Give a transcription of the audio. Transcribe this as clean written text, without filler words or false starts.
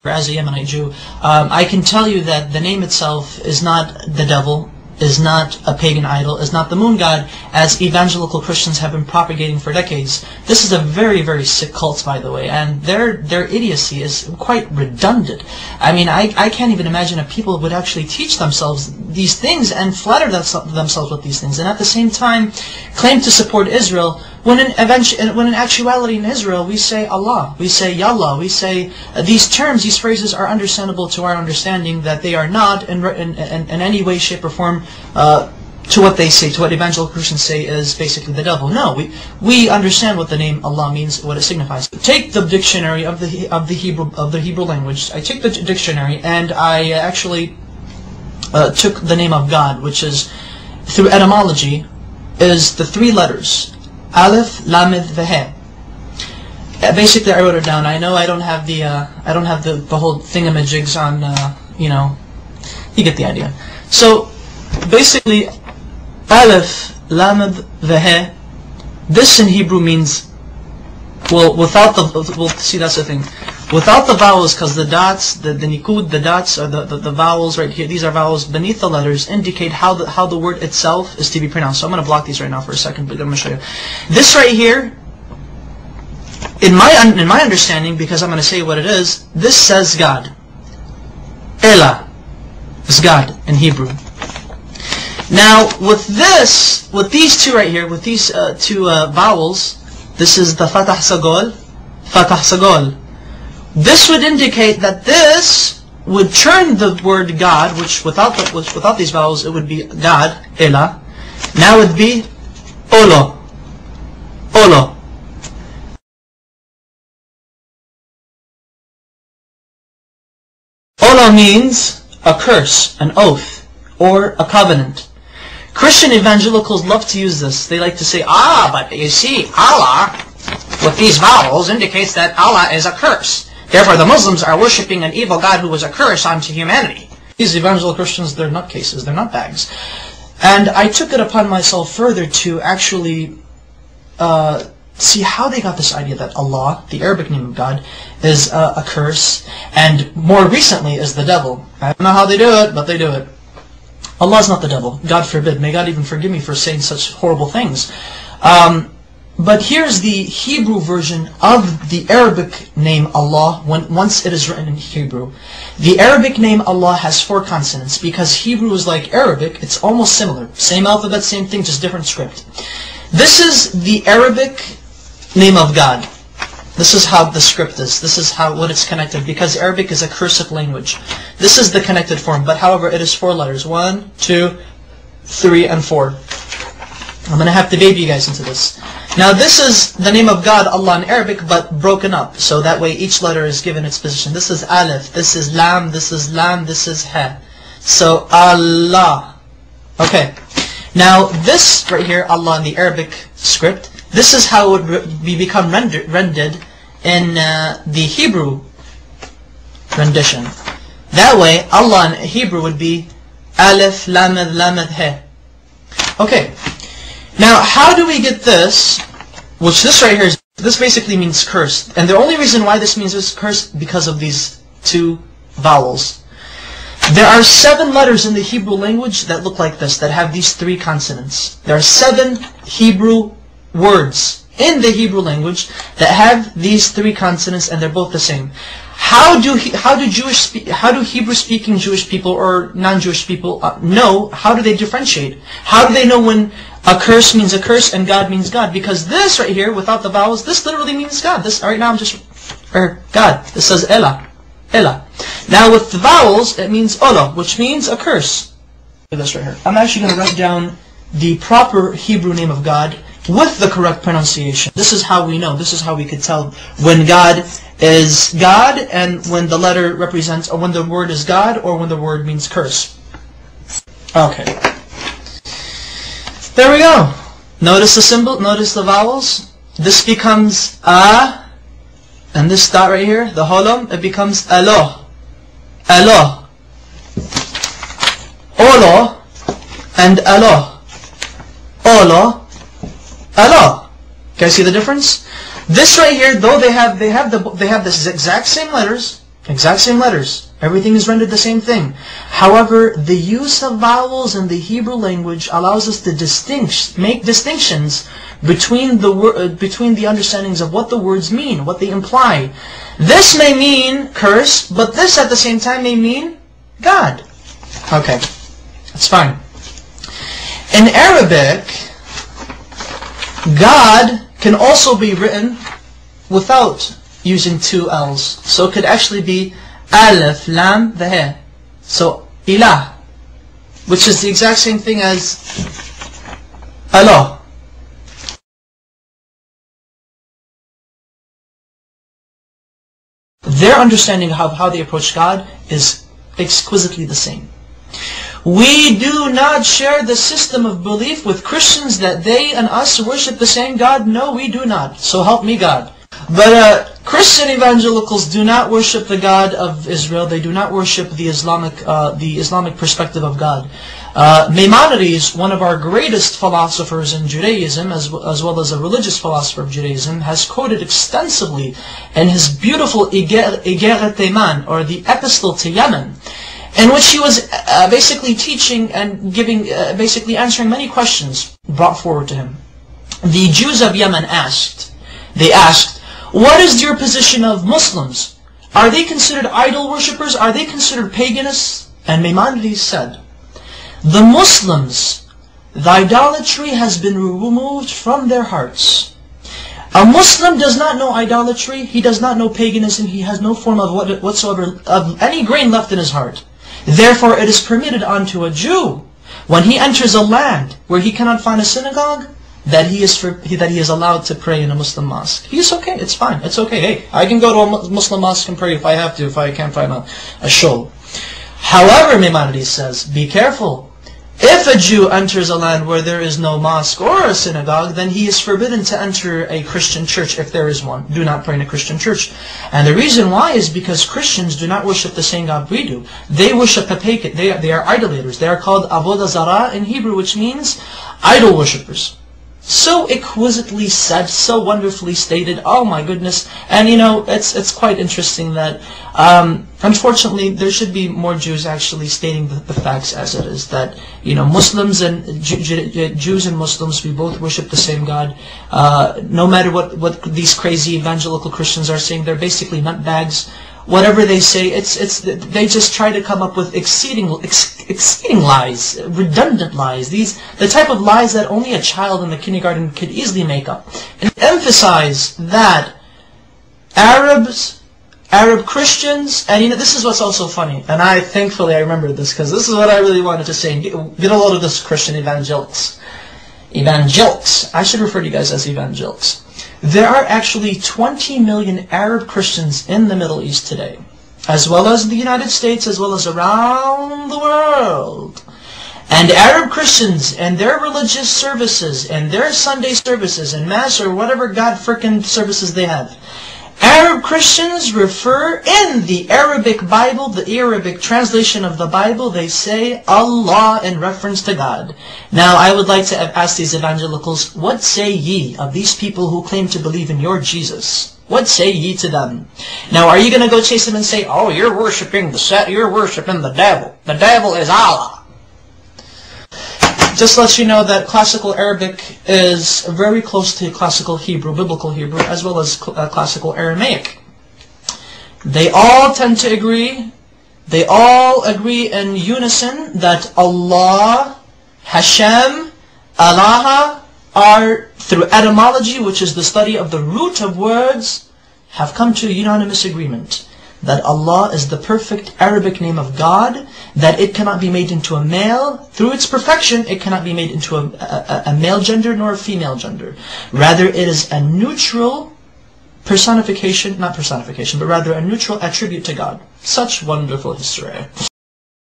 as a Yemenite Jew, I can tell you that the name itself is not the devil, is not a pagan idol, is not the moon god, as evangelical Christians have been propagating for decades. This is a very, very sick cult, by the way, and their idiocy is quite redundant. I mean, I can't even imagine if people would actually teach themselves these things and flatter themselves with these things, and at the same time claim to support Israel, when in actuality in Israel we say Allah, we say Yallah, we say these terms, these phrases are understandable to our understanding, that they are not in any way, shape or form to what they say, to what evangelical Christians say is basically the devil. No, we understand what the name Allah means, what it signifies. Take the dictionary of the Hebrew language. I take the dictionary and I actually took the name of God, which is, through etymology, is the three letters Aleph, Lamed, Veh. Basically, I wrote it down. I know I don't have the whole thingamajigs on. You get the idea. So basically, Aleph, Lamed, Veh. This in Hebrew means, well, without the, see, that's the thing. Without the vowels, because the dots, the nikud, the dots, or the vowels right here, these are vowels beneath the letters, indicate how the word itself is to be pronounced. So I'm going to block these right now for a second, but I'm going to show you. This right here, in my understanding, because I'm going to say what it is, this says God. Elah is God in Hebrew. Now, with these two right here, with these two vowels, this is the Fatah Sagol, Fatah Sagol. This would indicate that this would turn the word God, which without these vowels it would be God, Elah. Now it would be Olo, Olo. Olo means a curse, an oath, or a covenant. Christian evangelicals love to use this. They like to say, but you see, Allah, with these vowels, indicates that Allah is a curse. Therefore, the Muslims are worshipping an evil God who was a curse onto humanity. These evangelical Christians, they're nutcases, they're nutbags. And I took it upon myself further to actually see how they got this idea that Allah, the Arabic name of God, is a curse, and more recently is the devil. I don't know how they do it, but they do it. Allah is not the devil. God forbid. May God even forgive me for saying such horrible things. But here's the Hebrew version of the Arabic name Allah once it is written in Hebrew. The Arabic name Allah has 4 consonants because Hebrew is like Arabic. It's almost similar. Same alphabet, same thing, just different script. This is the Arabic name of God. This is how the script is. This is what it's connected, because Arabic is a cursive language. This is the connected form, but however it is 4 letters. 1, 2, 3, and 4. I'm going to have to baby you guys into this. Now this is the name of God, Allah, in Arabic, but broken up. So that way each letter is given its position. This is Aleph, this is Lam, this is Lam, this is Ha. So Allah. Okay. Now this right here, Allah in the Arabic script, this is how it would become rendered in the Hebrew rendition. That way, Allah in Hebrew would be Aleph, Lamed, Lamed, He. Okay. Now, how do we get this? Which this right here, this basically means cursed. And the only reason why this means is cursed because of these 2 vowels. There are 7 letters in the Hebrew language that look like this, that have these 3 consonants. There are 7 Hebrew words in the Hebrew language that have these 3 consonants, and they're both the same. How do Hebrew-speaking Jewish people or non-Jewish people know? How do they differentiate? How do they know when a curse means a curse and God means God? Because this right here, without the vowels, this literally means God. This right now, God. This says Elah, Elah. Now with the vowels, it means Olo, which means a curse. Look at this right here. I'm actually going to write down the proper Hebrew name of God with the correct pronunciation. This is how we know. This is how we could tell when God is God, and when the letter represents, or when the word is God, or when the word means curse. Okay. There we go. Notice the symbol, notice the vowels. This becomes A, and this dot right here, the holom, it becomes Alo. Alo. Olo, and Alo. Olo, Alo. Can you see the difference? This right here, though they have the exact same letters, Exact same letters. Everything is rendered the same thing. However, the use of vowels in the Hebrew language allows us to make distinctions between the understandings of what the words mean, what they imply. This may mean curse, but this at the same time may mean God. Okay, that's fine. In Arabic, God can also be written without using two L's. So it could actually be Alif, Lam, the He. So, Ilah, which is the exact same thing as Allah. Their understanding of how they approach God is exquisitely the same. We do not share the system of belief with Christians that they and us worship the same God. No, we do not. So help me God. But Christian evangelicals do not worship the God of Israel. They do not worship the Islamic perspective of God. Maimonides, one of our greatest philosophers in Judaism, as well as a religious philosopher of Judaism, has quoted extensively in his beautiful Igeret Teiman, or the Epistle to Yemen, in which he was basically teaching and basically answering many questions brought forward to him. The Jews of Yemen asked, what is your position of Muslims? Are they considered idol worshippers? Are they considered paganists? And Maimonides said, the Muslims, the idolatry has been removed from their hearts. A Muslim does not know idolatry, he does not know paganism, he has no form of whatsoever of any grain left in his heart. Therefore it is permitted unto a Jew, when he enters a land where he cannot find a synagogue, that he is allowed to pray in a Muslim mosque. He's okay, it's fine, it's okay. Hey, I can go to a Muslim mosque and pray if I have to, if I can't find a shul. However, Maimonides says, be careful. If a Jew enters a land where there is no mosque or a synagogue, then he is forbidden to enter a Christian church if there is one. Do not pray in a Christian church. And the reason why is because Christians do not worship the same God we do. They worship a pagan. They are idolaters. They are called Avodah Zarah in Hebrew, which means idol worshippers. So exquisitely said, so wonderfully stated. Oh my goodness! And you know, it's quite interesting that unfortunately there should be more Jews actually stating the facts as it is. That Muslims and Jews and Muslims, we both worship the same God. No matter what these crazy evangelical Christians are saying, they're basically nutbags. Whatever they say, they just try to come up with exceeding lies, redundant lies. The type of lies that only a child in the kindergarten could easily make up, and emphasize that Arab Christians, and this is what's also funny. And thankfully I remember this because this is what I really wanted to say. Get a load of this, Christian evangelics. I should refer to you guys as evangelics. There are actually 20 million Arab Christians in the Middle East today, as well as the United States, as well as around the world. And Arab Christians and their religious services and their Sunday services and Mass or whatever God frickin' services they have, Arab Christians refer in the Arabic Bible, the Arabic translation of the Bible, they say Allah in reference to God. Now I would like to ask these evangelicals, what say ye of these people who claim to believe in your Jesus? What say ye to them? Now are you going to go chase them and say, oh, you're worshiping the devil. The devil is Allah. Just to let you know that classical Arabic is very close to classical Hebrew, biblical Hebrew, as well as classical Aramaic. They all tend to agree, they all agree in unison that Allah, Hashem, Allah are, through etymology, which is the study of the root of words, have come to a unanimous agreement that Allah is the perfect Arabic name of God, that it cannot be made into a male. Through its perfection, it cannot be made into a male gender nor a female gender. Rather, it is a neutral personification, not personification, but rather a neutral attribute to God. Such wonderful history.